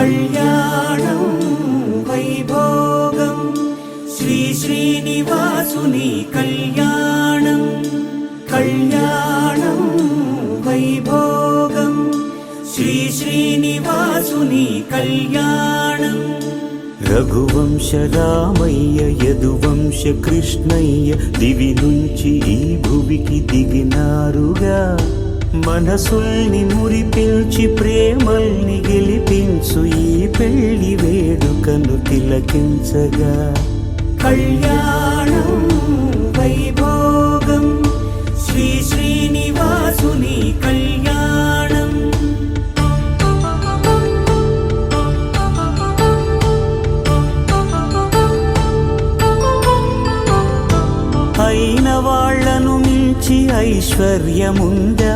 కళ్యాణం వైభోగం శ్రీ శ్రీనివాసుని కళ్యాణం కళ్యాణం వైభోగం శ్రీ శ్రీనివాసుని కళ్యాణం రఘువంశ రామయ్య యదువంశ కృష్ణయ్య దివి నుంచి ఈ భువికి దిగినారుగా మనసుల్ని మురిపించి ప్రేమల్ని గెలిపించు ఈ పెళ్లి వేడుకను తిలకించగా కళ్యాణం వైభోగం శ్రీ శ్రీనివాసుని కళ్యాణం అయిన వాళ్లను మించి ఐశ్వర్యముందా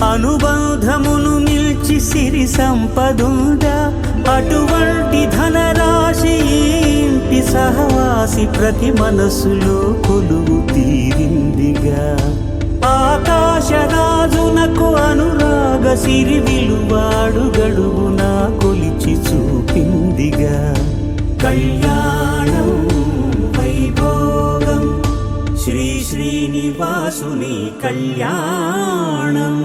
అనుబంధమును మిల్చి సిరి సంపదుందా అటువంటి ధనరాశి ఇంటి సహవాసి ప్రతి మనసులో కొలువు తీరిందిగా ఆకాశరాజునకు అనురాగ సిరి విలువాడు గడువునా కొలిచి చూపిందిగా కళ్యాణం వైభోగం శ్రీ శ్రీనివాసుని కళ్యాణం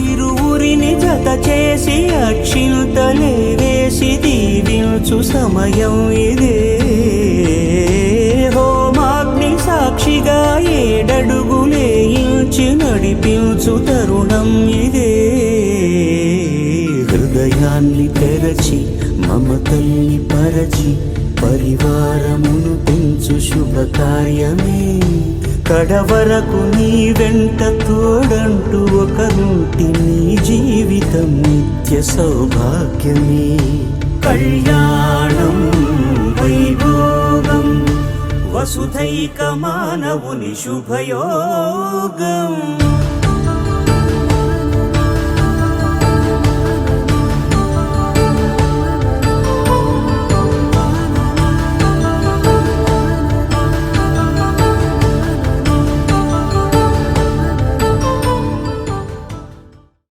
ఇరువురిని జత చేసి అక్షింతలే వేసి దీవించు సమయం ఇదే సాక్షిగా ఏడడుగులే ఇంచి నడిపించు తరుణం ఇదే హృదయాన్ని తెరచి మమతల్ని పరచి పరివారమును పెంచు శుభకార్యమే కడవరకు నీ వెంట తోడంటూ ఒకరుంటి నీ జీవితం నిత్య సౌభాగ్యమే కళ్యాణం వైభోగం వసుధైక మానవుని శుభయోగం